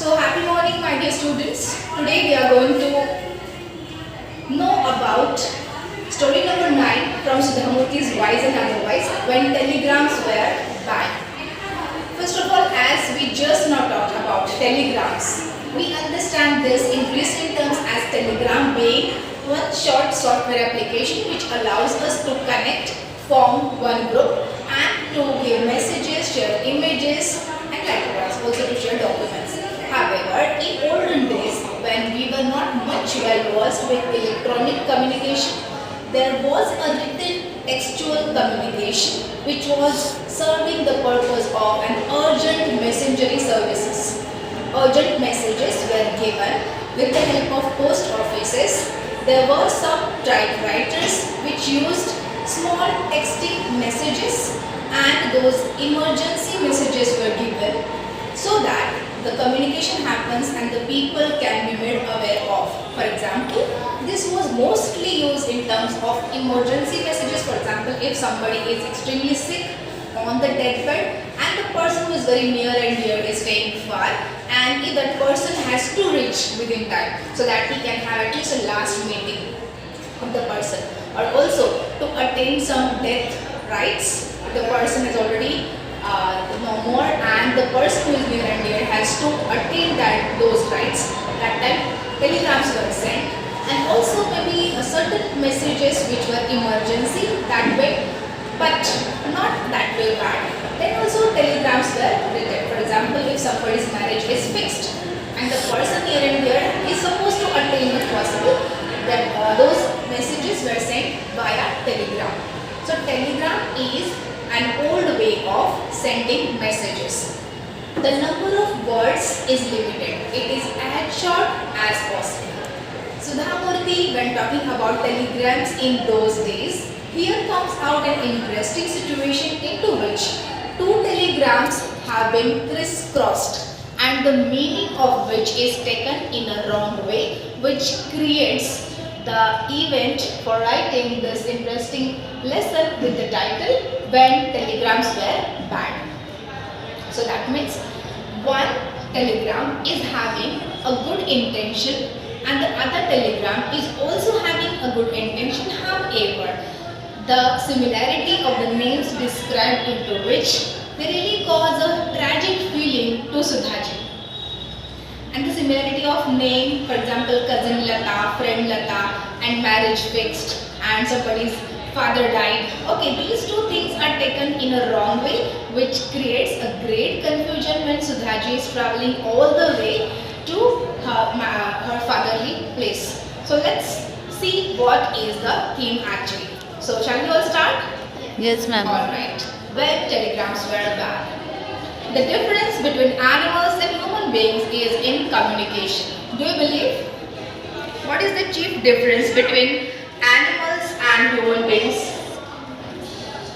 So happy morning my dear students. Today we are going to know about story number 9 from Sudhamurthy's Wise and Otherwise when telegrams were banned. First of all, as we just now talked about telegrams, we understand this in recent terms as telegram being one short software application which allows us to connect, form one group and to give messages, share images and likewise also to share documents. However, in olden days when we were not much well versed with electronic communication, there was a written textual communication which was serving the purpose of an urgent messengery services. Urgent messages were given with the help of post offices. There were some typewriters which used small texting messages and those emergency messages were given so that the communication happens and the people can be made aware of. For example, this was mostly used in terms of emergency messages. For example, if somebody is extremely sick on the deathbed and the person who is very near and dear is staying far and if that person has to reach within time so that he can have at least a last meeting of the person, or also to attain some death rights, the person is already no more and the person who is near and dear has to attain those rights. That time telegrams were sent and also maybe certain messages which were emergency that way but not that way bad. Then also telegrams were written. For example, if somebody's marriage is fixed and the person near and dear is supposed to attain if possible, then those messages were sent via telegram. So telegram is an old way of sending messages. The number of words is limited. It is as short as possible. Sudhamurthy, when talking about telegrams in those days, here comes out an interesting situation into which two telegrams have been crisscrossed and the meaning of which is taken in a wrong way, which creates the event for writing this interesting lesson with the title When Telegrams Were Banned. So that means one telegram is having a good intention and the other telegram is also having a good intention. However, the similarity of the names described into which they really cause a tragic feeling to Sudhaji. And the similarity of name, for example, cousin Lata, friend Lata, and marriage fixed, and somebody's father died. Okay, these two things are taken in a wrong way, which creates a great confusion when Sudhaji is traveling all the way to her fatherly place. So let's see what is the theme actually. So shall we all start? Yes, ma'am. Alright. When telegrams were banned. The difference between animals and human beings is in communication. Do you believe? What is the chief difference between animals and human beings?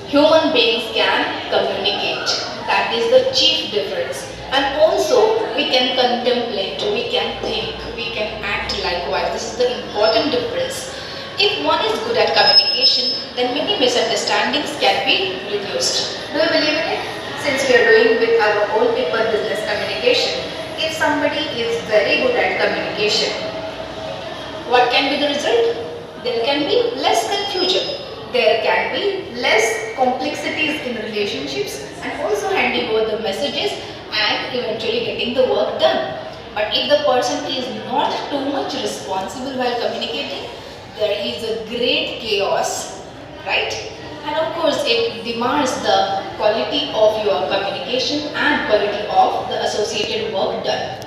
Human beings can communicate. That is the chief difference. And also we can contemplate, we can think, we can act likewise. This is the important difference. If one is good at communication, then many misunderstandings can be reduced. Do you believe in it? Since we are doing with our own paper business communication, if somebody is very good at communication, what can be the result? There can be less confusion. There can be less complexities in relationships and also handing over the messages and eventually getting the work done. But if the person is not too much responsible while communicating, there is a great chaos, right? And of course, it demands the quality of your communication and quality of the associated work done.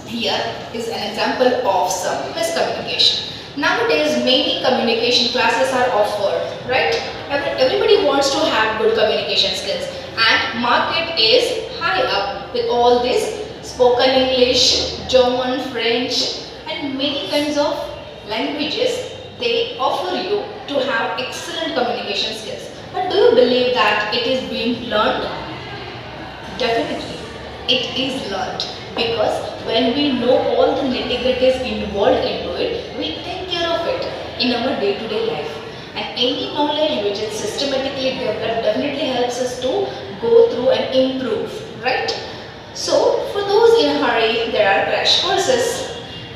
Here is an example of some miscommunication. Nowadays, many communication classes are offered, right? Everybody wants to have good communication skills and market is high up with all this spoken English, German, French and many kinds of languages. They offer you to have excellent communication skills. But do you believe that it is being learned? Definitely, it is learned because when we know all the nitty-gritties involved into it, we take care of it in our day-to-day life. And any knowledge which is systematically developed definitely helps us to go through and improve, right? So, for those in a hurry, there are crash courses.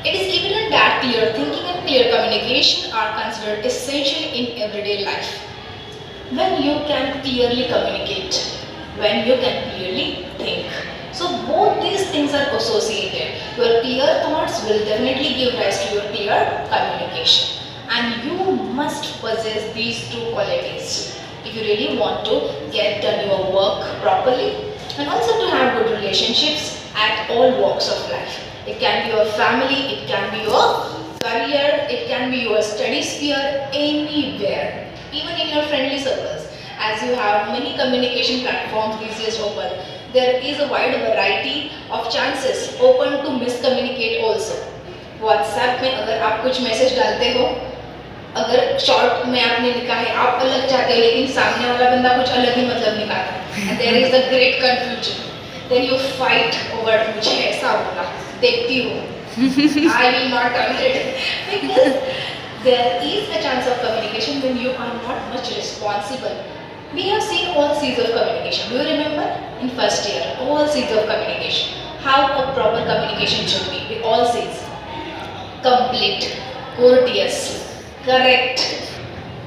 It is evident that clear thinking and clear communication are considered essential in everyday life. When you can clearly communicate, when you can clearly think. So both these things are associated. Your clear thoughts will definitely give rise to your clear communication. And you must possess these two qualities if you really want to get done your work properly and also to have good relationships at all walks of life. It can be your family, it can be your career, it can be your study sphere, anywhere, even in your friendly circles. As you have many communication platforms these days open, there is a wide variety of chances open to miscommunicate also. WhatsApp में अगर आप कुछ message डालते हो, अगर short में आपने लिखा है आप अलग चाहते हो लेकिन सामने वाला बंदा कुछ अलग ही मतलब निकालता है and there is a great confusion, then you fight over मुझे ऐसा बोला, देखती हूँ I will not tolerate it because there is a chance of communication when you are not much responsible. We have seen all seeds of communication. Do you remember? In first year, all seeds of communication. How a proper communication should be with all seeds. Complete, courteous, correct,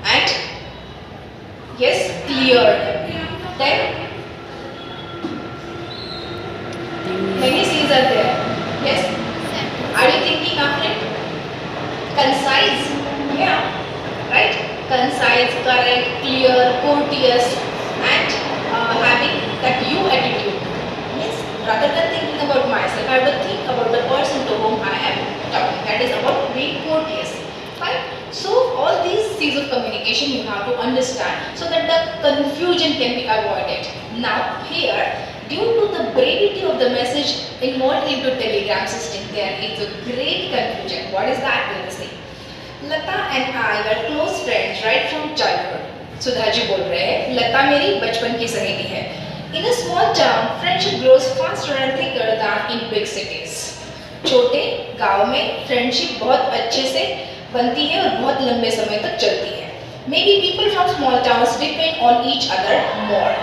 and yes, clear. Then many seeds are there. Yes? Are you thinking of it? Concise. Yeah. Right? Concise, correct, clear, courteous, and having that you attitude. Yes. Rather than thinking about myself, I would think about the person to whom I am talking. That is about being courteous. Fine. So all these seeds of communication you have to understand so that the confusion can be avoided. Now here, due to the brevity of the message involved into Telegram system, there is a great confusion. What is that? We will see. Lata and I were close friends right from childhood. Sudha ji बोल रहे हैं, लता मेरी बचपन की सहेली है. In a small town, friendship grows faster and thicker than in big cities. छोटे गांव में friendship बहुत अच्छे से बनती है और बहुत लंबे समय तक चलती है. Maybe people from small towns depend on each other more.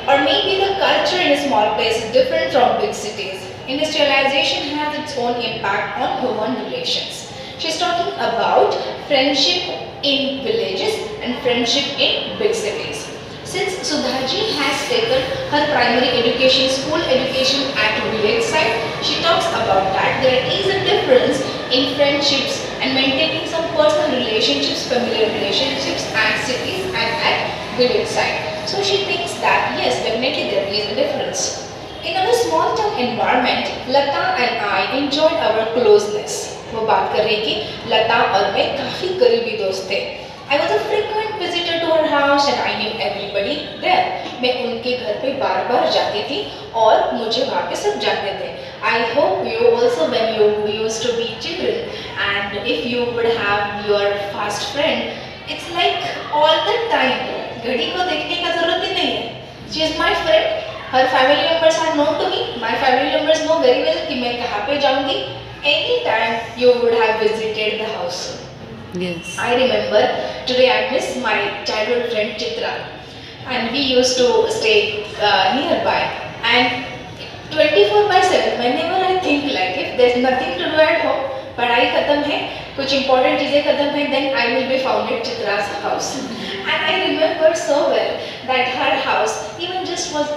Or maybe the culture in a small place is different from big cities. Industrialization has its own impact on human relations. She's talking about friendship in villages and friendship in big cities. Since Sudhaji has taken her primary education, school education at village side, she talks about that there is a difference in friendships and maintaining some personal relationships, familiar relationships at cities and at village side. So she thinks that yes, definitely there is a difference. In our small town environment, Lata and I enjoyed our closeness. वो बात कर रही कि लता और मैं काफी करीबी दोस्त थे. I was a frequent visitor to her house and I knew everybody there. मैं उनके घर पे बार-बार जाती थी और मुझे वहाँ पे सब जानते थे. I hope you also when you used to be children and if you would have your fast friend, it's like all the time. घड़ी को देखने का जरूरत ही नहीं है. She is my friend. Her family members are known to me. My family members know very well कि मैं कहाँ पे जाऊँगी. Anytime you would have visited the house. Yes. I remember today I miss my childhood friend Chitra and we used to stay nearby and 24/7 whenever I think like if there's nothing to do at home, पढ़ाई खत्म है, कुछ important चीजें खत्म है, then I will be found at Chitra's house. And I remember so well that her house even just was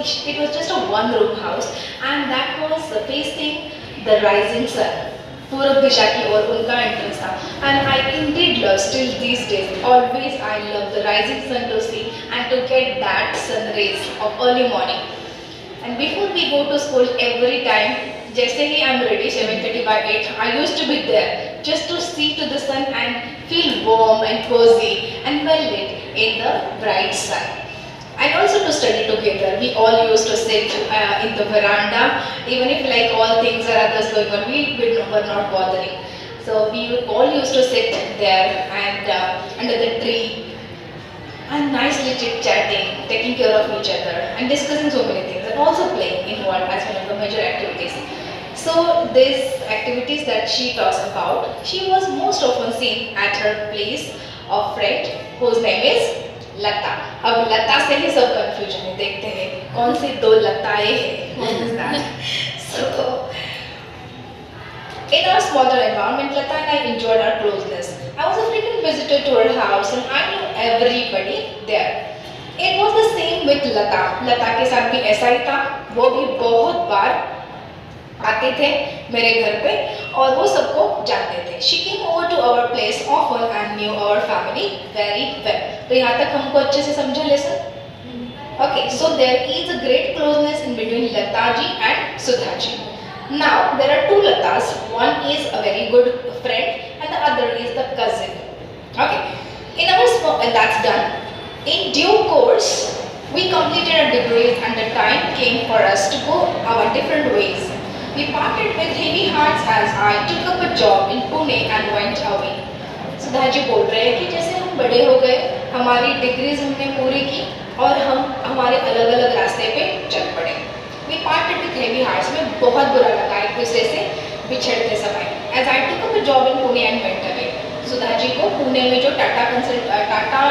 just a one room house and that was facing the rising sun. पूरब दिशा की ओर उनका entrance था. And I indeed love still these days. Always I love the rising sun to see and to get that sun rays of early morning. And before we go to school every time, जैसे ही I'm ready 7:30 by 8, I used to be there just to see to the sun and feel warm and cozy and well lit in the bright sun. And also to study together. We all used to sit in the veranda, even if like all things are others going on, we were not bothering. So we all used to sit there and under the tree and nicely chit-chatting, taking care of each other and discussing so many things and also playing involved as one of the major activities. So these activities that she talks about, she was most often seen at her place of friend whose name is लता. अब लता से ही सब confusion है. देखते हैं कौन सी दो लताएं हैं. So smaller environment, Lata and I enjoyed our closeness. I was a frequent visitor to her house and I knew everybody there. It was the same with Lata. Lata के साथ भी ऐसा ही था. वो भी बहुत बार आते थे मेरे घर पे और वो सबको जानते थे. She came over to our place often and knew our family very well. तो यहाँ तक हमको अच्छे से समझा lesson? Okay, so there is a great closeness in between Lata ji and Sudha ji. Now there are two Latas. One is a very good friend and the other is the cousin. Okay, that's done. In due course, we completed our degrees and the time came for us to go our different ways. We parted with heavy hearts as I took up a job in Pune and went away. Sudha ji बोल रहे हैं कि जैसे हम बड़े हो गए, हमारी डिग्रीज हमने पूरी की और हम हमारे अलग अलग रास्ते पे चल पड़े. We parted with heavy hearts. में बहुत बुरा लगा एक दूसरे से बिछड़ते समय. As I took up a job in Pune and went away. Sudha ji को पुणे में जो टाटा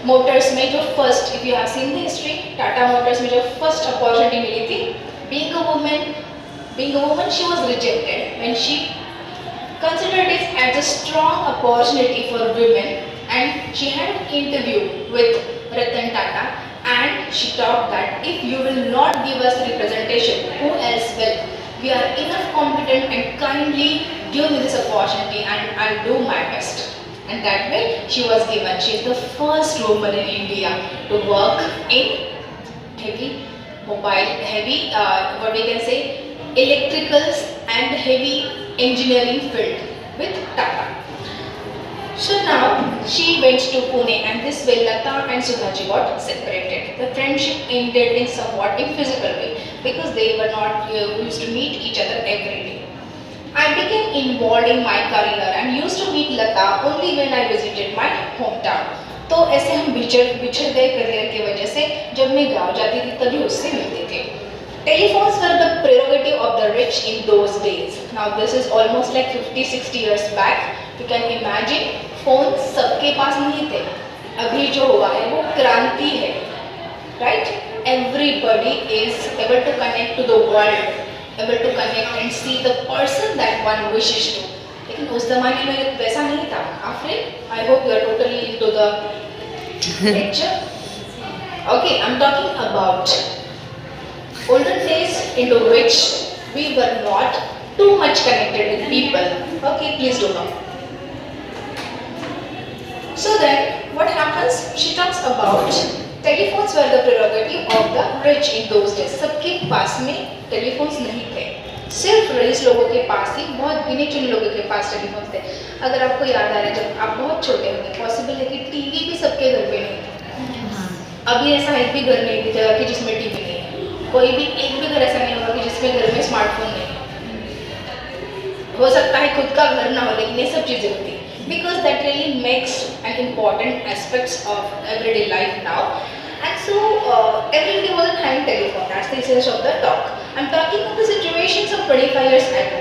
मोटर्स में जो first, if you have seen the history, Tata Motors में जो फर्स्ट अपॉर्चुनिटी मिली थी, being a woman, she was rejected when she considered it as a strong opportunity for women, and she had an interview with Ratan Tata, and she talked that if you will not give us representation, who else will? We are enough competent and kindly give me this opportunity and I'll do my best. And that way she was given. She is the first woman in India to work in what we can say, electricals and heavy engineering field with Tata. So now she went to Pune and this way Lata and Sudhaji got separated. The friendship ended in somewhat in physical way because they were not used to meet each other every day. I became involved in my career and used to meet Lata only when I visited my hometown. तो ऐसे हम बिछड़ गए career की वजह से. जब मैं गाँव जाती थी तभी उससे मिलते थे. Telephones were the prerogative of the rich in those days. Now this is almost like 50-60 years back. You can imagine, phone सबके पास नहीं थे. अभी जो हुआ है वो क्रांति है, right? Everybody is able to connect to the world, able to connect and see the person that one wishes to. लेकिन उस जमाने में वैसा नहीं था. Afrin, I hope you are totally into the picture. Okay, I'm talking about olden days into which we were not too much connected with people. Okay, please do not. So then, what happens? She talks about telephones were the prerogative of the rich in those days. सबके पास में telephones नहीं थे. सिर्फ rice लोगों के पास ही, बहुत गिने चुने लोगों के पास टेलीफोन थे. अगर आपको याद आ रहा है जब आप बहुत छोटे होंगे, पॉसिबल है कि टीवी भी सबके घर पे नहीं था. अभी ऐसा एक भी घर नहीं थी जगह की जिसमें टीवी नहीं है. कोई भी एक भी घर ऐसा नहीं होगा कि जिसमें घर में स्मार्टफोन नहीं है. हो सकता है खुद का घर ना हो लेकिन ये सब चीज़ें होती है. Because that really makes an important aspects of everyday life now, and so everybody wasn't having telephone. That's the essence of the talk. I'm talking of the situations of 25 years ago.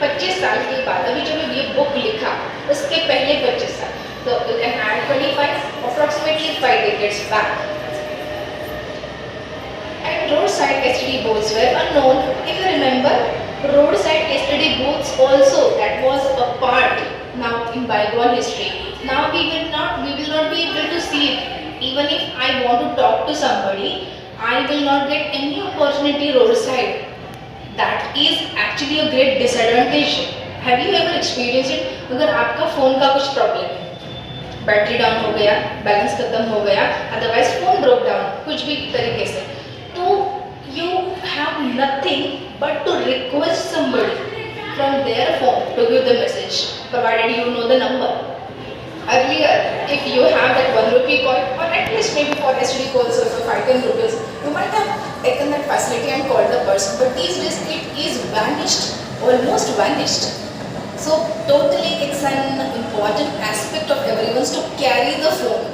25 साल के बाद अभी जब ये book लिखा उसके पहले 25 साल, so you can add 25, approximately 5 decades back. And roadside STD booths were unknown. If you remember, roadside STD booths also, that was a part now in bygone history. Now we will not be able to see it. Even if I want to talk to somebody, I will not get any opportunity roadside. That is actually a great disadvantage. Have you ever experienced it? अगर आपका phone का कुछ problem है, battery down हो गया, balance खत्म हो गया, अदरवाइज फोन ब्रोक डाउन कुछ भी तरीके से, तो you have nothing but to request somebody from their phone to give the message, provided you know the number. Earlier, if you have that 1 rupee coin, or at least maybe for STD calls also 5-10 rupees, you might have taken that facility and called the person. But these days it is vanished, almost vanished. So totally it's an important aspect of everyone's to carry the phone,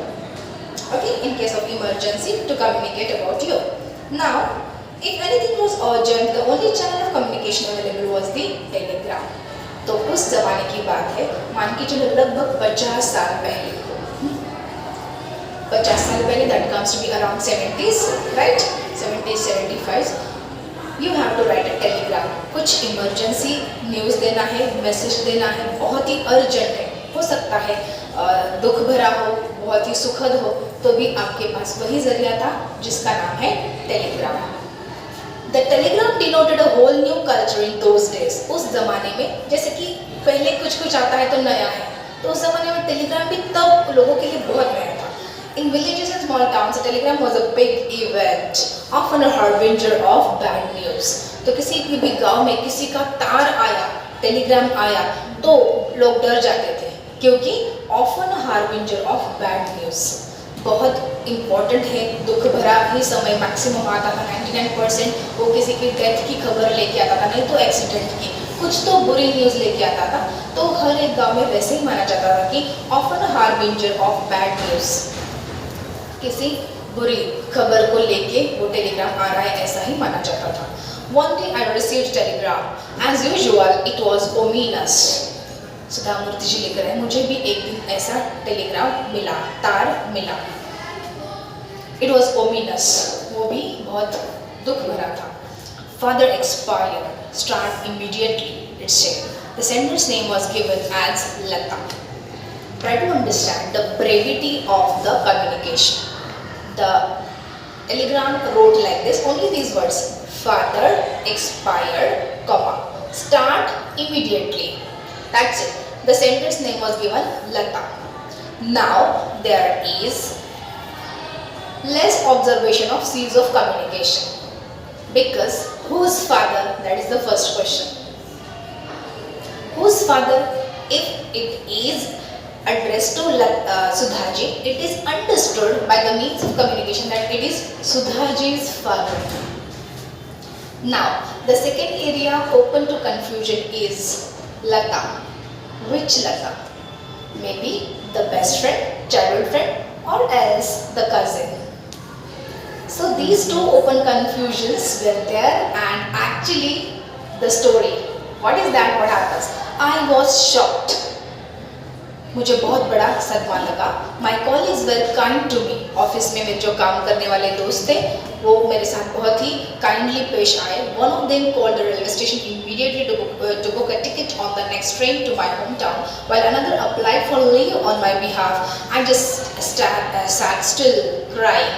okay, in case of emergency, to communicate about you. Now, if anything was urgent, the only channel of communication available was the telegram. तो उस जमाने की बात है, मान के चलो लगभग 50 साल पहले. 50 साल पहले, that comes to be around 70s, right? 70s, 75s. You have to write a telegram. कुछ कुछ इमरजेंसी न्यूज़ देना है, मैसेज देना है, बहुत ही अर्जेंट है, हो सकता है दुख भरा हो, बहुत ही सुखद हो, तो भी आपके पास वही जरिया था जिसका नाम है telegram. The telegram denoted a whole new culture in those days. उस ज़माने में, जैसे कि पहले कुछ कुछ आता है तो नया है, तो उस ज़माने में टेलीग्राम भी तब लोगों के लिए बहुत नया था। In villages and small towns, a telegram was a big event, often a harbinger of bad news. तो किसी भी गांव में किसी का तार आया, टेलीग्राम आया, तो लोग डर जाते थे, क्योंकि often a harbinger of bad news. बहुत इम्पोर्टेंट है, दुख भरा ही समय मैक्सिमम आता था, 99% वो किसी की डेथ की खबर लेके आता था, नहीं तो एक्सीडेंट की, कुछ तो बुरी न्यूज़ लेके आता था। तो हर एक गांव में वैसे ही माना जाता था कि often a harbinger of bad news, किसी बुरी खबर को लेके वो टेलीग्राम आ रहा है, ऐसा ही माना जाता था। One day I received telegram. As usual, it was ominous. सुधा मूर्ति जी लिख रहे हैं, मुझे भी एक दिन ऐसा टेलीग्राम मिला, तार मिला। It was ominous. वो भी बहुत दुख भरा था। Father expired. Start immediately, it said. The sender's name was given as Lata. Try to understand the brevity of the communication. The telegram wrote like this, only these words: father expired, comma, start immediately. That's it. The sender's name was given Lata. Now there is less observation of seeds of communication, because whose father? That is the first question. Whose father? If it is addressed to Sudhaji, it is understood by the means of communication that it is Sudhaji's father. Now, the second area open to confusion is Lata. Which Lata? Maybe the best friend, childhood friend, or else the cousin. So these two open confusions were there, and actually the story. What is that? What happens? I was shocked. मुझे बहुत बड़ा सदमा लगा। My colleagues were kind to me. Office में मेरे जो काम करने वाले दोस्त थे वो मेरे साथ बहुत ही काइंडली पेश आए। One of them called the railway station immediately to book a ticket on the next train to my hometown, while another applied for leave on my behalf. I just sat still crying.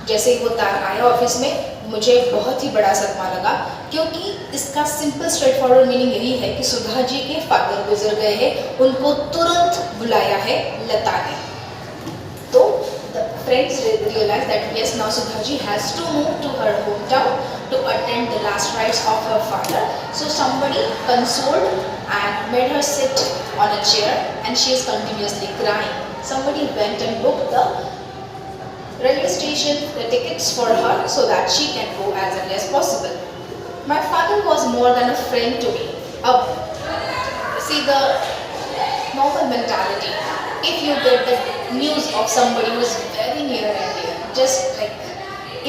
जैसे ही वो तार आया office में, मुझे बहुत ही बड़ा सदमा लगा, क्योंकि इसका सिंपल स्ट्रेट फॉरवर्ड मीनिंग यही है कि सुधा जी के फादर गुजर गए हैं, उनको तुरंत बुलाया है लता ने। तो the friends realized that yes, now Sudha ji has to move to her hometown to attend the last rites of her father. So somebody consoled and made her sit on a chair, and she is continuously crying. Somebody went and booked the railway station tickets for her so that she can go as early as possible. My father was more than a friend to me. See the normal mentality. If you get the news of somebody who is very near and dear, just like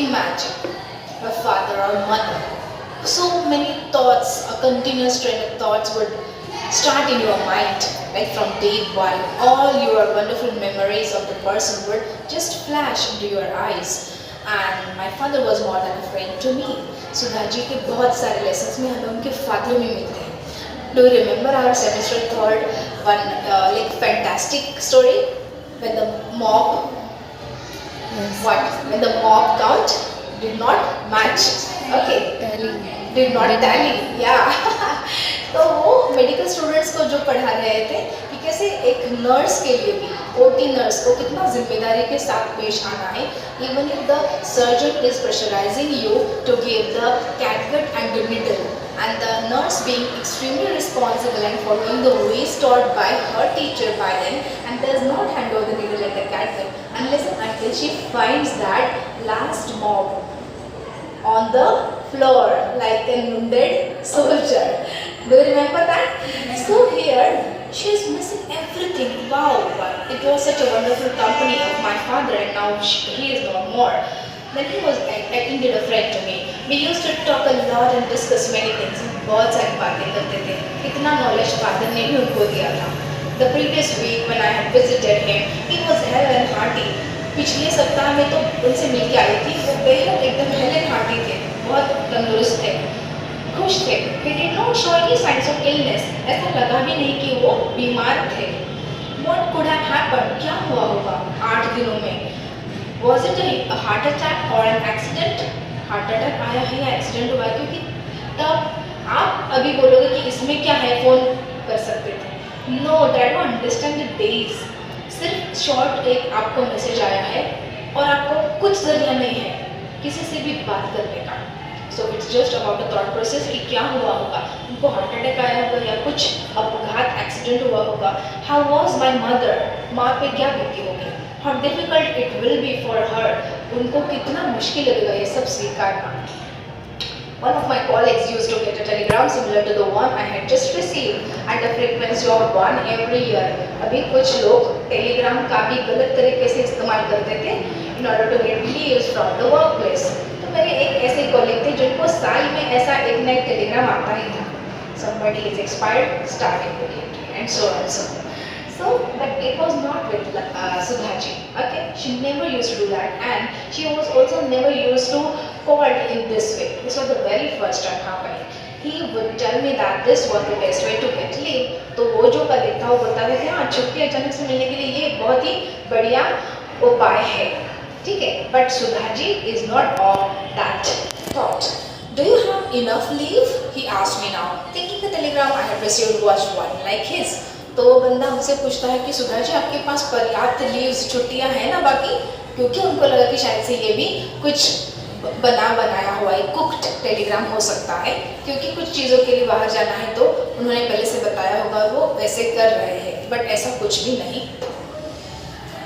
imagine your father or mother. So many thoughts, a continuous train of thoughts would start in your mind, like from day one. All your wonderful memories of the person would just flash into your eyes. And my father was more than a friend to me. Sudha ji के बहुत सारे lessons में हमें उनके father में मिलते हैं. Do you remember our semester third one like fantastic story when the mob when the mob count did not match? Okay, did not tally. Yeah. तो वो मेडिकल स्टूडेंट्स को जो पढ़ा रहे थे कि कैसे एक नर्स के लिए भी, ओटी नर्स को कितना जिम्मेदारी के साथ पेश आना है, even if the surgeon is pressurising you to give the catgut and the needle, and the nurse being extremely responsible and following the ways taught by her teacher by then, and does not hand over the needle and the catgut unless and until she finds that last mob on the floor like a wounded soldier. Do you remember that? So here she is missing everything. Wow, it was such a wonderful company of my father, and now he is no more. Then he was indeed a friend to me. We used to talk a lot and discuss many things. बहुत सारी बातें करते थे. इतना knowledge father ने भी उनको दिया था. The previous week when I had visited him, he was hale and hearty. पिछले सप्ताह में तो उनसे मिलके आई थी, वो बेहद एकदम hale and hearty थे, बहुत तंदुरुस्त थे. खुश थे। He did not show any signs of illness. ऐसा लगा भी नहीं कि वो बीमार थे। What could have happened? क्या हुआ होगा 8 दिनों में? Was it a heart attack or an accident? Heart attack आया है या एक्सीडेंट हुआ है? क्योंकि तब आप अभी बोलोगे कि इसमें क्या है, फ़ोन कर सकते थे। No, try to understand the days. सिर्फ शॉर्ट एक आपको मैसेज आया है और आपको कुछ जरिया नहीं है किसी से भी बात करने का। So it's just about the thought process कि क्या हुआ होगा, उनको हार्ट अटैक आया होगा या कुछ अपघात एक्सीडेंट हुआ होगा। हाउ वॉज माई मदर, माँ पे क्या बीती होगी, how difficult it will be for her, उनको कितना मुश्किल लगेगा ये सब स्वीकारना। One of my colleagues used to get a telegram similar to the one I had just received at a frequency of 1 every year. अभी कुछ लोग टेलीग्राम का भी गलत तरीके से इस्तेमाल करते थे in order to get leaves from the workplace. तो मेरे एक ऐसे कॉलीग थे जिनको साल में ऐसा एक नया टेलीग्राम आता ही था। Somebody is expired, start immediately, and so on and so on. So, but it was not with Sudhaji. Okay, she never used to do that, and she was also never used to call in this way. This was the very first time happening. He would tell me that this was the best way to get leave. तो वो जो colleague था वो बोलता था कि हाँ छुट्टी अचानक से मिलने के लिए ये बहुत ही बढ़िया उपाय है, ठीक है। But Sudhaji is not of that thought. Do you have enough leave? He asked me now, thinking the telegram I had received was one like his. तो वो बंदा हमसे पूछता है कि सुधा जी आपके पास पर्याप्त लीव्स छुट्टियां हैं ना बाकी, क्योंकि उनको लगा कि शायद से ये भी कुछ बनाया हुआ एक कुक्ड टेलीग्राम हो सकता है, क्योंकि कुछ चीज़ों के लिए बाहर जाना है तो उन्होंने पहले से बताया होगा, वो वैसे कर रहे हैं, बट ऐसा कुछ भी नहीं।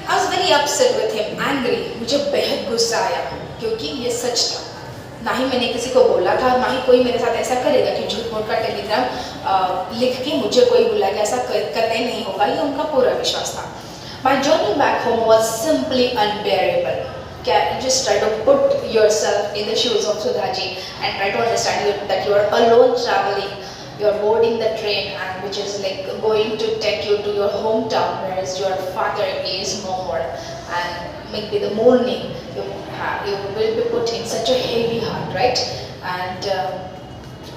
I was very upset with him, angry. मुझे बेहद गुस्सा आया क्योंकि ये सच था। ना ही मैंने किसी को बोला था, ना ही कोई मेरे साथ ऐसा करेगा कि झूठ मूठ का टेलीग्राम लिख के मुझे कोई बुलाएगा, ऐसा करना ही नहीं होगा, ये उनका पूरा विश्वास था। My journey back home was simply unbearable. Just try to put yourself in the shoes of Sudhaji and try to understand that you are alone traveling. You are boarding the train, and which is like going to take you to your hometown, whereas your father is no more, and maybe the morning you will be put in such a heavy heart, right? And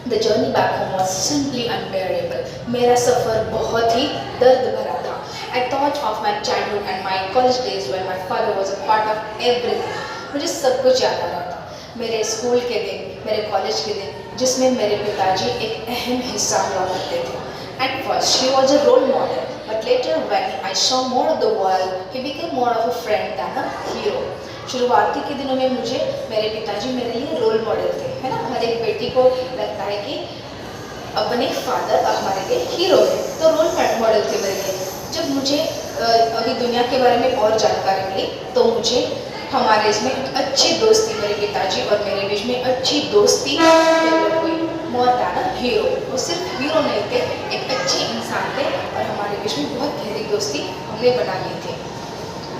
the journey back home was simply unbearable. मेरा सफ़र बहुत ही दर्द भरा था. I thought of my childhood and my college days when my father was a part of everything. मुझे सब कुछ याद आ रहा था. मेरे स्कूल के दिन, मेरे कॉलेज के दिन, जिसमें मेरे पिताजी एक अहम हिस्सा हुआ करते थे. At first, he was a role model, but later when I saw more of the world, he became more of a friend than a hero. शुरुआती के दिनों में मुझे मेरे पिताजी मेरे लिए रोल मॉडल थे, है ना. हर एक बेटी को लगता है कि अपने फादर हमारे लिए हीरो है, तो रोल मॉडल थे मेरे लिए. जब मुझे अभी दुनिया के बारे में और जानकारी मिली तो मुझे हमारे इसमें अच्छी दोस्ती, मेरे पिताजी और मेरे बीच में अच्छी दोस्ती डेवलप हुई. मोर दैन अ हीरो, वो सिर्फ हीरो नहीं थे, एक अच्छे इंसान थे और हमारे बीच में बहुत गहरी दोस्ती हमने बना ली थी.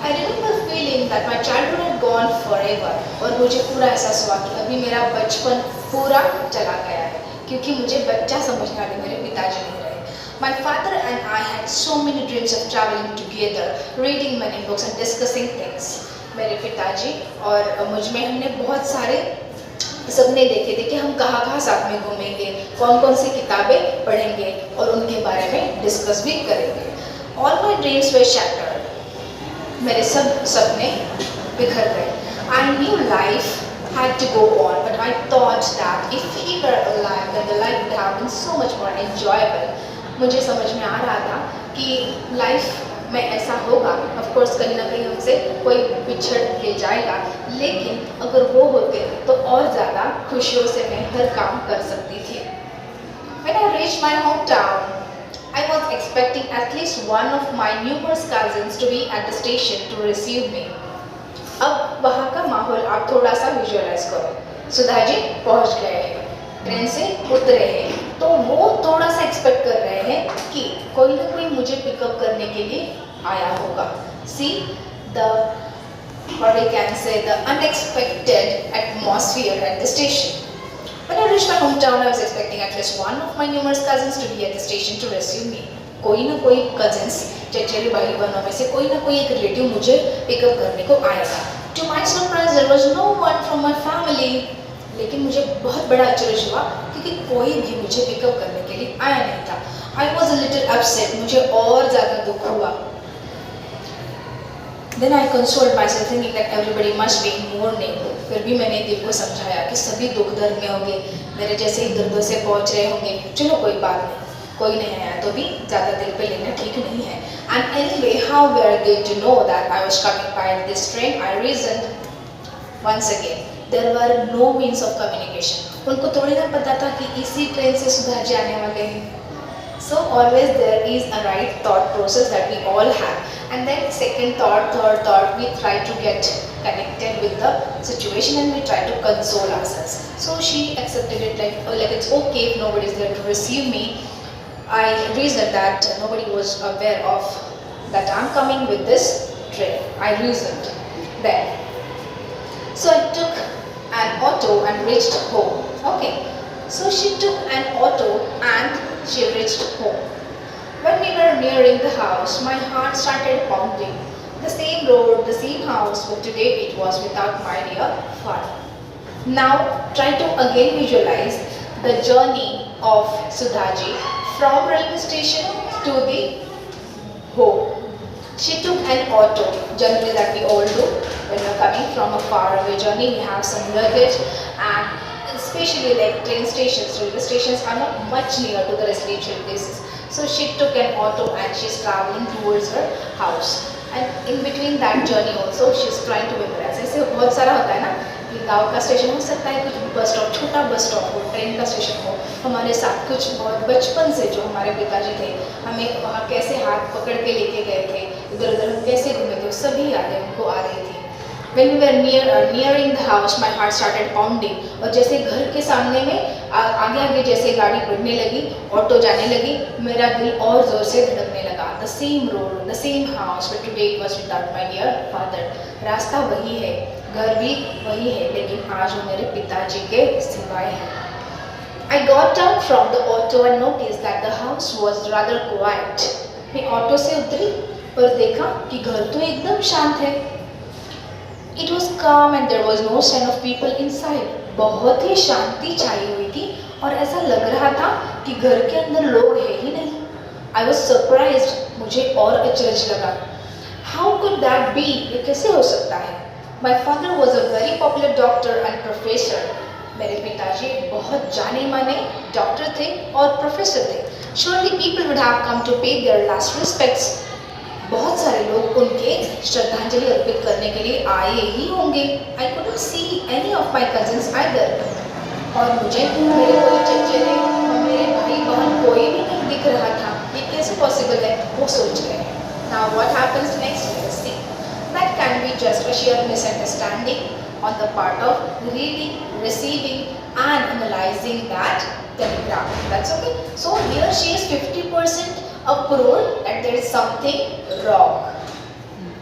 I remember feeling that my childhood had gone forever, और मुझे पूरा एहसास हुआ कि अभी मेरा बचपन पूरा चला गया है, क्योंकि मुझे बच्चा समझने वाले मेरे पिताजी नहीं रहे. My father and I had so many dreams of traveling together, reading many books and discussing things. मेरे पिताजी और मुझ में हमने बहुत सारे सपने देखे थे कि हम कहाँ कहाँ साथ में घूमेंगे, कौन कौन सी किताबें पढ़ेंगे और उनके बारे में डिस्कस भी करेंगे. All my dreams were shattered. मेरे सब सपने बिखर गए. I knew life had to go on, but I thought that if he were alive, then the life would have been so much more enjoyable. मुझे समझ में आ रहा था कि लाइफ में ऐसा होगा, ऑफ कोर्स कहीं ना कहीं हमसे कोई बिछड़ के जाएगा, लेकिन अगर वो होते तो और ज़्यादा खुशियों से मैं हर काम कर सकती थी. When I reached my hometown, I was expecting at least one of my numerous cousins to be at the station to receive me. अब वहाँ का माहौल आप थोड़ा सा विजुअलाइज करो. सुधाजी पहुँच गए हैं, ट्रेन से उतरे हैं, तो वो थोड़ा सा एक्सपेक्ट कर रहे हैं कि कोई ना कोई मुझे पिकअप करने के लिए आया होगा. See the, or we can say the unexpected atmosphere at the station. When I reached my hometown, I was expecting at least one of my numerous cousins to be at the station to receive me. कोई ना कोई cousins, चचेरे भाई बहनों में से कोई ना कोई एक रिलेटिव मुझे पिकअप करने को आएगा. To my surprise, there was no one from my family. लेकिन मुझे बहुत बड़ा आश्चर्य हुआ कि क्योंकि कोई भी मुझे पिकअप करने के लिए आया नहीं था. I was a little upset, मुझे और ज़्यादा दुख हुआ. Then I consoled myself thinking that everybody must be in mourning. फिर भी मैंने दिल को समझाया कि सभी दुख दर्द में होंगे, मेरे जैसे ही दर्दों से पहुंच रहे होंगे. चलो कोई बात नहीं, कोई नहीं आया तो भी ज़्यादा दिल पे लेना ठीक नहीं है. And anyway, how were they to know that I was coming by this train? I reasoned once again. There were no means of communication. उनको थोड़ी ना पता था कि इसी ट्रेन से सुधा जी आने वाले हैं. So always there is a right thought process that we all have, and then second thought, third thought, we try to get connected with the situation and we try to console ourselves. So she accepted it like, oh, like it's okay if nobody is there to receive me. I reasoned that nobody was aware of that I'm coming with this train. I reasoned then. So I took an auto and reached home. Okay. So she took an auto and she reached home. When we were nearing the house, my heart started pounding. The same road, the same house, but today it was without my dear father. Now try to again visualize the journey of Sudhaji from railway station to the home. She took an auto, generally that we all do when we are coming from a far away journey. We have some luggage, and especially like train stations, railway stations are not much near to the residential places. So she took an auto and she's traveling towards her house. And in between that journey also she's trying to memorize. ऐसे बहुत सारा होता है ना कि गाँव का station हो सकता है, कुछ बस स्टॉप, छोटा बस स्टॉप हो, ट्रेन का स्टेशन हो. हमारे साथ कुछ बहुत बचपन से जो हमारे पिताजी थे, हमें वहाँ कैसे हाथ पकड़ के लेके गए थे, इधर उधर हम कैसे घूमे थे, सभी यादें उनको आ रही थी. When we were nearing the house, my heart started pounding. और जैसे घर के सामने में आगे आगे जैसे गाड़ी बढ़ने लगी, ऑटो जाने लगी, मेरा दिल और जोर से धड़कने लगा. The same road, the same house, but today it was without my dear father. रास्ता वही है, घर भी वही है, लेकिन आज वो मेरे पिताजी के सिवाय है. I got down from the auto and noticed that the house was rather quiet. मैं ऑटो से उतरी और देखा कि घर तो एकदम शांत है. It was calm and there was no sign of people inside. बहुत ही शांति छाई हुई थी और ऐसा लग रहा था कि घर के अंदर लोग हैं ही नहीं. I was surprised. मुझे और अचरज लगा. How could that be? ये कैसे हो सकता है? My father was a very popular doctor and professor. मेरे पिताजी बहुत जाने माने डॉक्टर थे और प्रोफेसर थे. Surely people would have come to pay their last respects. बहुत सारे लोग उनके श्रद्धांजलि अर्पित करने के लिए आए ही होंगे. I couldn't see any of my cousins either. और मुझे मेरे कोई चचेरे और मेरे भाई बहन कोई भी नहीं दिख रहा था. ये कैसे पॉसिबल है, वो सोच रहे. Now what happens next? Let's see. That can be just a sheer misunderstanding on the part of reading, receiving, and analyzing that telegram. That's okay. So here she is 50% approved that there is something wrong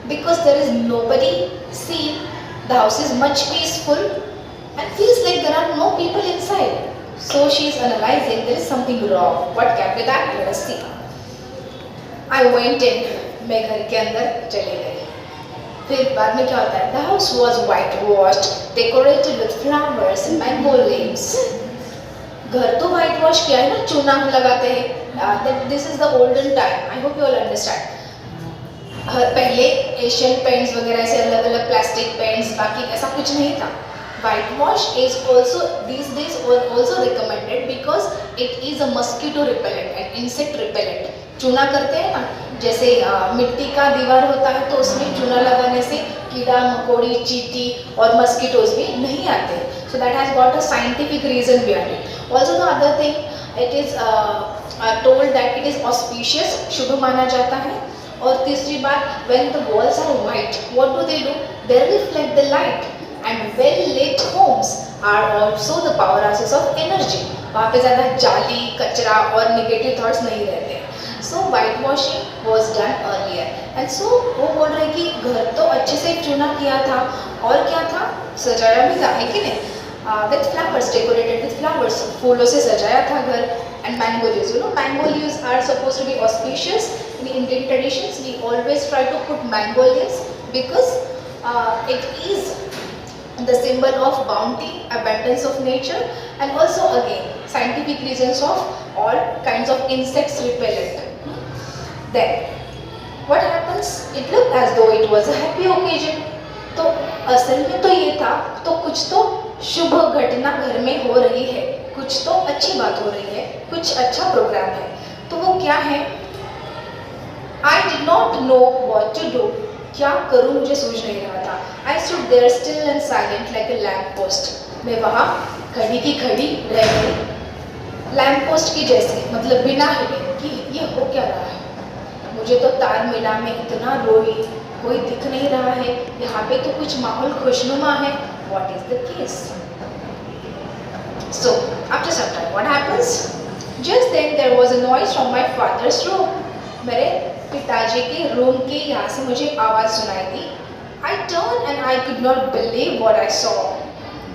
because there is nobody seen. The house is much peaceful and feels like there are no people inside. So she is analyzing there is something wrong. What can be that? Let us see. I went in. मैं घर के अंदर चले गई. फिर बाद में क्या होता है? The house was whitewashed, decorated with flowers and mango leaves. घर तो वाइट वॉश किया है ना, चूना लगाते हैं. This is the olden time. I hope you all understand. पहले एशियन पेंट्स वगैरह से अलग अलग प्लास्टिक पेंट्स, बाकी ऐसा कुछ नहीं था. White wash is also these days also recommended because it is a mosquito repellent and insect repellent. चूना करते हैं ना, जैसे मिट्टी का दीवार होता है तो उसमें चूना लगाने से कीड़ा मकोड़ी चींटी और मस्कीटोज भी नहीं आते. So that has got a scientific reason behind it. Also the other thing, it is told that it is auspicious, शुभ माना जाता है. और तीसरी बात, when the walls are white, what do? They reflect the light. And well-lit homes are also the powerhouses of energy. वहाँ पे ज़्यादा जाली, कचरा और negative thoughts नहीं रहते. So whitewashing was done earlier. And so वो बोल रहे कि घर तो अच्छे से चुना किया था और क्या था, सजाया भी था, है कि नहीं? With flowers, decorated with flowers. फूलों से सजाया था घर. And mango leaves. You know, mango leaves are supposed to be auspicious. In Indian traditions, we always try to put mango leaves because it is the symbol of bounty, abundance of nature, and also again scientific reasons of all kinds of insects repellent. Then what happens? It looked as though it was a happy occasion. तो असल में तो ये था, तो कुछ तो शुभ घटना घर में हो रही है, कुछ तो अच्छी बात हो रही है, कुछ अच्छा प्रोग्राम है. तो वो क्या है? I did not know what to do. क्या करूं मुझे सूझ नहीं रहा था. I stood there still and silent like a lamp post. मैं वहाँ खड़ी की खड़ी रह गई, लैम्प पोस्ट की जैसे, मतलब बिना हिले कि ये हो क्या रहा है. मुझे तो तार मीना में इतना रोई, कोई दिख नहीं रहा है, यहाँ पे तो कुछ माहौल खुशनुमा है. What is the case? So after some time, what happens? Just then there was a noise from my father's room. मेरे पिताजी के रूम के यहाँ से मुझे आवाज़ सुनाई दी. I turned and I could not believe what I saw.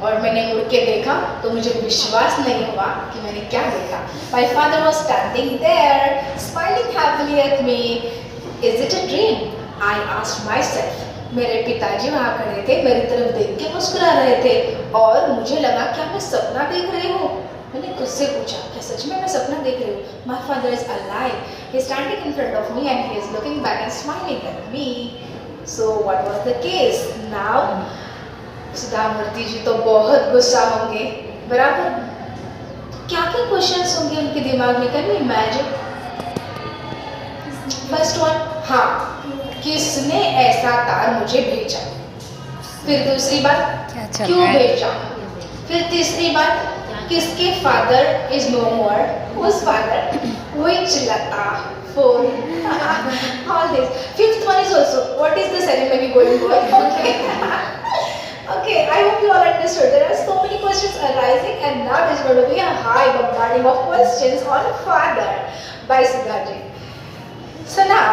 और मैंने मुड़ के देखा तो मुझे विश्वास नहीं हुआ कि मैंने क्या देखा. My father was standing there, smiling happily at me. Is it a dream? I asked myself. मेरे पिताजी वहाँ खड़े थे, मेरी तरफ देख के मुस्कुरा रहे थे और मुझे लगा क्या मैं सपना देख रही हूँ. मैंने खुद से पूछा, क्या सच में मैं सपना देख रही हूँ? My father is alive. He is standing in front of me and he is looking back and smiling at me. So what was the case? Now Sudha Murty जी तो बहुत गुस्सा होंगे, बराबर. क्या क्या क्वेश्चंस होंगे उनके दिमाग में? Can you imagine? First one, हाँ, किसने ऐसा तार मुझे भेजा? फिर दूसरी बात, क्यों भेजा? फिर तीसरी बात, किसके father is no more? Whose father? Which Lata? Four. All this. Fifth one is also, what is the ceremony going on? Okay. Okay, I hope you all understood. There are so many questions arising and now there's going to be a high bombarding of questions on father by Sudhaji. So now,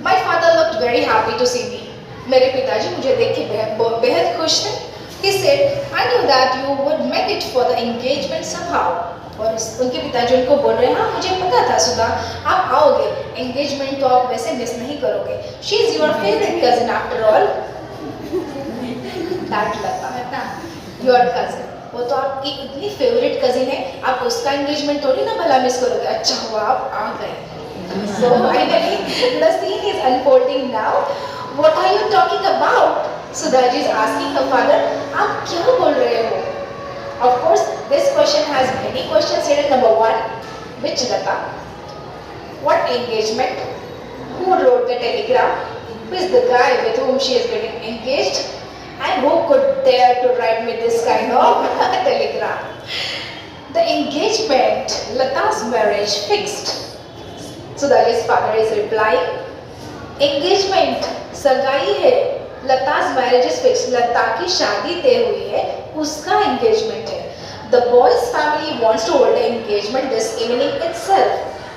my father looked very happy to see me. मेरे पिताजी मुझे देख के बेहद खुश थे. He said, I knew that you would make it for the engagement somehow. और उनके पिताजी उनको बोल रहे हैं, हाँ मुझे पता था सुधा, आप आओगे, एंगेजमेंट तो आप वैसे मिस नहीं करोगे. She is your favorite cousin after all. That Lata, your cousin, वो तो आपकी इतनी फेवरेट कजिन है, आप उसका एंगेजमेंट थोड़ी ना भला मिस करोगे. अच्छा हुआ आप आ गए. So finally the scene is unfolding now. What are you talking about? Sudhaji is asking her father, आप क्या बोल रहे हो? Of course this question has many questions here. Number one, which Lata? What engagement? Who wrote the telegram? Who is the guy with whom she is getting engaged? And who could dare to write me this kind of telegram? The engagement, Lata's marriage fixed. Sudhaji's father is replying, engagement, सगाई है. Lata's marriage is fixed. लता की शादी तय हुई है, उसका engagement है. The boy's family wants to hold the engagement this evening itself.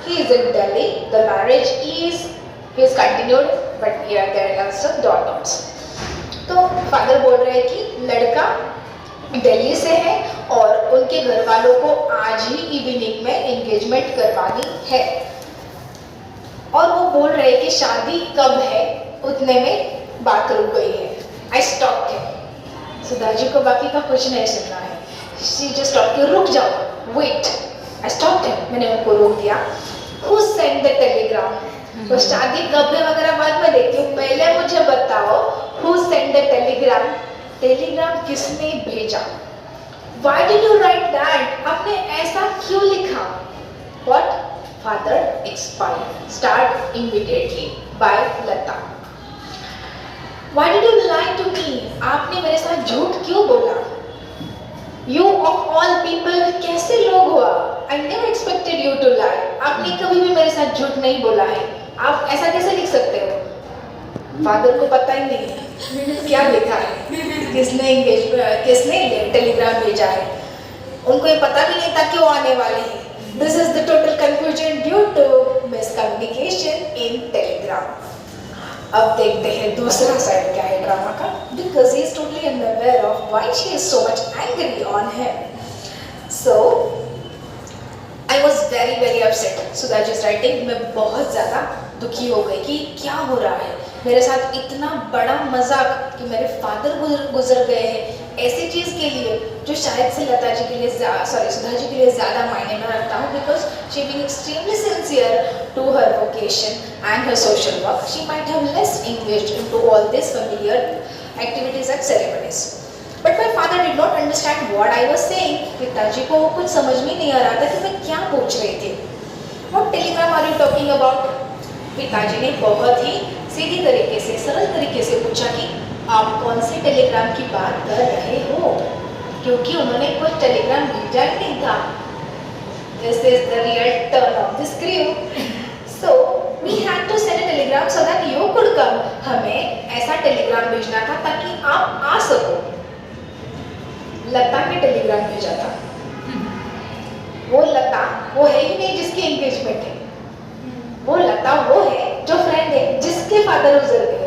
He is in Delhi. The marriage is continued, but here there are some dots. तो फादर बोल रहे हैं कि लड़का दिल्ली से है और उनके घर वालों को आज ही इवनिंग में एंगेजमेंट करवानी है. और वो बोल रहे हैं कि शादी कब है, उतने में बात रुक गई है. I stop him. सुधाजी को बाकी का कुछ नहीं सुनना है. शी जस्ट स्टॉप के, रुक जाओ, वेट. आई स्टॉप हिम, मैंने उनको रोक दिया. Who send the Telegram? तो शादी कब है वगैरह बाद में देखती हूँ, पहले मुझे बताओ who sent the telegram? Telegram किसने भेजा? Why did you write that? आपने ऐसा क्यों लिखा? What? Father expired. Start immediately by Lata. Why did you lie to me? आपने मेरे साथ झूठ क्यों बोला? You of all people, कैसे लोग हुआ? I never expected you to lie. आपने कभी भी मेरे साथ झूठ नहीं बोला है. आप ऐसा कैसे लिख सकते हो? फादर को पता ही नहीं है क्या लिखा है, किसने टेलीग्राम भेजा है. उनको ये पता भी नहीं था क्यों आने वाले हैं. This is the total confusion due to miscommunication in Telegram. अब देखते हैं दूसरा साइड क्या है ड्रामा का. Because he is totally unaware of why she is so much angry on him. So I was very very upset. Sudhaji is writing, मैं बहुत ज़्यादा दुखी हो गई कि क्या हो रहा है मेरे साथ. इतना बड़ा मजाक कि मेरे फादर गुजर गए हैं, ऐसी चीज़ के लिए जो शायद से लता जी के लिए सुधा जी के लिए ज़्यादा मायने में रखता हूँ, because she being extremely sincere to her vocation and her social work, she might have less engaged into all this familiar activities and ceremonies. But my father did not understand what I was saying. पिताजी को कुछ समझ में नहीं आ रहा था कि मैं क्या पूछ रही थी. What telegram are you talking about? पिताजी ने बहुत ही सीधी तरीके से, सरल तरीके से पूछा कि आप कौन से टेलीग्राम की बात कर रहे हो, क्योंकि उन्होंने कोई टेलीग्राम भेजा ही नहीं था. This is the real turn of the screw. So we had to send a telegram so that you could come. हमें ऐसा टेलीग्राम भेजना था ताकि आप आ सको. लता ने टेलीग्राम भेजा था. वो लता वो है ही नहीं जिसकी एंगेजमेंट है. वो लता वो है जो फ्रेंड है जिसके फादर गुजर गए.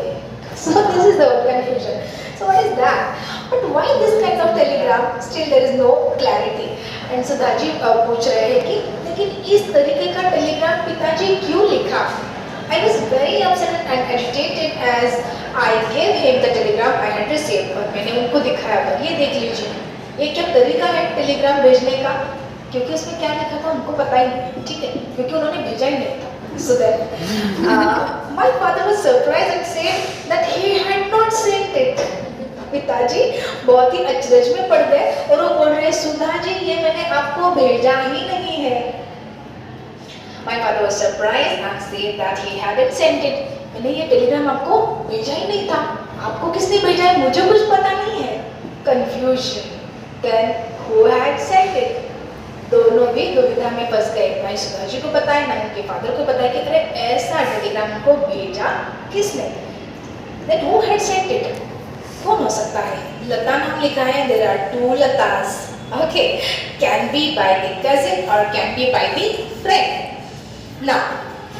So this is the confusion. So what is that? But why this kind of telegram? Still there is no clarity. And Sudhaji पूछ रहे हैं कि लेकिन इस तरीके का टेलीग्राम पिताजी क्यों लिखा? I was very upset and agitated as I gave him the telegram I had received. और मैंने उनको दिखाया, पर ये देख लीजिए, ये क्या तरीका है टेलीग्राम भेजने का? क्योंकि उसमें क्या लिखा था उनको पता ही नहीं, ठीक है, क्योंकि उन्होंने भेजा ही नहीं था. So then my father was surprised and said that he had not sent it. पिताजी बहुत ही अचरज में पड़ गए और वो बोल रहे, सुधा जी ये मैंने आपको भेजा ही नहीं है. My father was surprised and said that he hadn't sent it. मैंने ये टेलीग्राम आपको भेजा ही नहीं था. आपको किसने भेजा है मुझे कुछ पता नहीं है. Confusion. Then who had sent it? दोनों भी दुविधा में फंस गए. ना सुधा जी को पता है ना उनके फादर को पता है कि अरे ऐसा टेलीग्राम उनको भेजा किसने. Then who had sent it? कौन हो सकता है? लता नाम लिखा है. There are two Latas. Okay, can be by the cousin or can be by the friend. Now,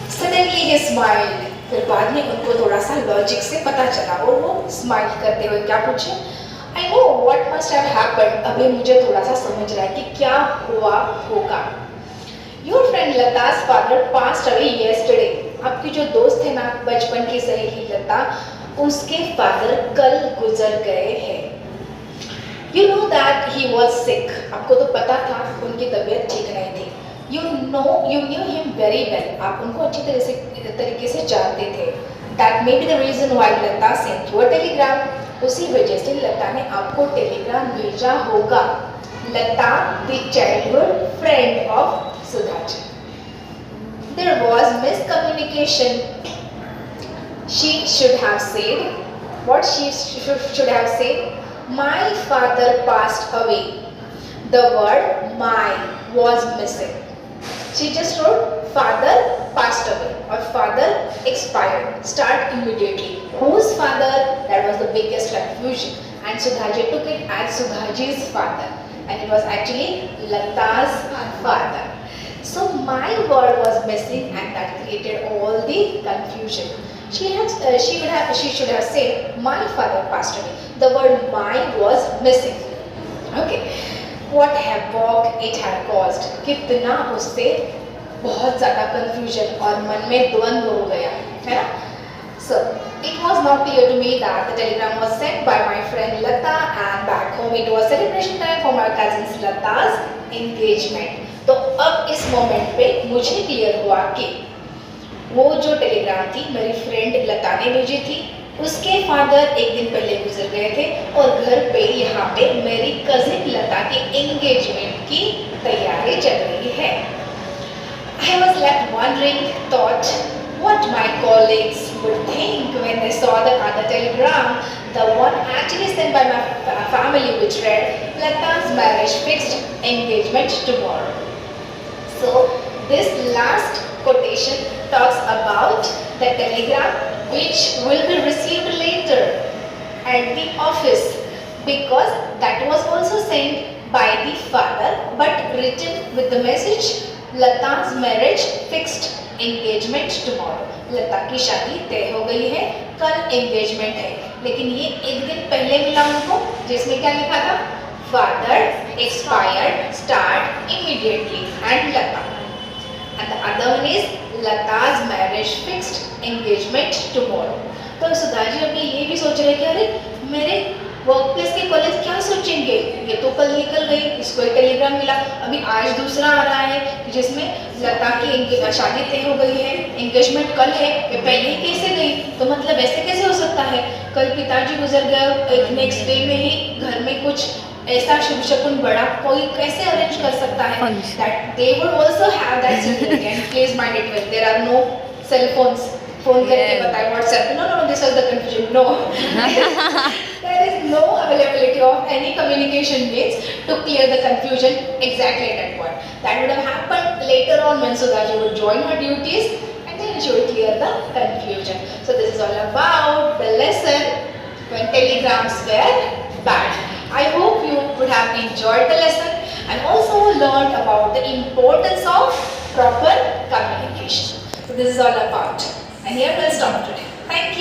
suddenly he smiled. फिर बाद में उनको थोड़ा सा लॉजिक से पता चला और वो स्माइल करते हुए क्या पूछे? I know what must have happened. अभी मुझे थोड़ा सा समझ रहा है कि क्या हुआ होगा. Your friend Lata's father passed away yesterday. आपकी जो दोस्त है ना बचपन की सहेली लता, उसके फादर कल गुजर गए हैं. You know that he was sick. आपको तो पता था उनकी तबीयत ठीक नहीं थी. You knew him very well. आप उनको अच्छी तरीके से जानते थे. That may be the reason why Lata sent you a telegram. उसी वजह से लता ने आपको टेलीग्राम भेजा होगा. लता the childhood friend of Sudha ji. There was miscommunication. She should have said what she should have said. My father passed away. The word my was missing. She just wrote father passed away or father expired. Start immediately. Whose father? That was the biggest confusion. And Sudhaji took it as Sudhaji's father. And it was actually Lata's father. So my word was missing and that created all the confusion. She should have said my father passed away. The word my was missing. Okay. What havoc it had caused. कितना उससे बहुत ज़्यादा confusion और मन में द्वंद्व हो गया, है ना? So it was not clear to me that the telegram was sent by my friend Lata and back home it was celebration time for my cousin's Lata's engagement. तो अब इस मोमेंट पे मुझे क्लियर हुआ कि वो जो टेलीग्राम थी मेरी फ्रेंड लता ने भेजी थी, उसके फादर एक दिन पहले गुजर गए थे और घर पे यहाँ पे मेरी कजिन लता की एंगेजमेंट की तैयारी चल रही है. I was left wondering, thought what my colleagues would think when they saw the other telegram, the one actually sent by my family which read Lata's marriage fixed, engagement tomorrow. So this last quotation talks about the telegram which will be received later at the office, because that was also sent by the father but written with the message Lata's marriage fixed, engagement tomorrow. लता की शादी तय हो गई है, कल engagement है. लेकिन ये एक दिन पहले मिला उनको जिसमें क्या लिखा था? Father expired, start immediately and Lata. And the other one is Lata's marriage fixed, engagement tomorrow. तो सुधा जी अभी ये भी सोच रहे कि अरे मेरे वर्क प्लेस के कॉलेज क्या सोचेंगे, ये तो कल निकल गई, इसको एक टेलीग्राम मिला, अभी आज दूसरा आ रहा है जिसमें लता की शादी तय हो गई है, एंगेजमेंट कल है, ये पहले ही कैसे गई, तो मतलब ऐसे कैसे हो सकता है, कल पिताजी गुजर गए, नेक्स्ट डे में ही घर में कुछ ऐसा शुभ शकुन बड़ा कोई कैसे अरेंज कर सकता है, that they would also have that security and please mind it well, there are no cell phones, phone करके बताए WhatsApp, no no this was the confusion, no there is no availability of any communication means to clear the confusion exactly at that point. That would have happened later on when Sudhaji would join her duties and then she would clear the confusion. So this is all about the lesson when telegrams were bad. I hope you would have enjoyed the lesson and also learned about the importance of proper communication. So this is all about. And here we'll stop today. Thank you.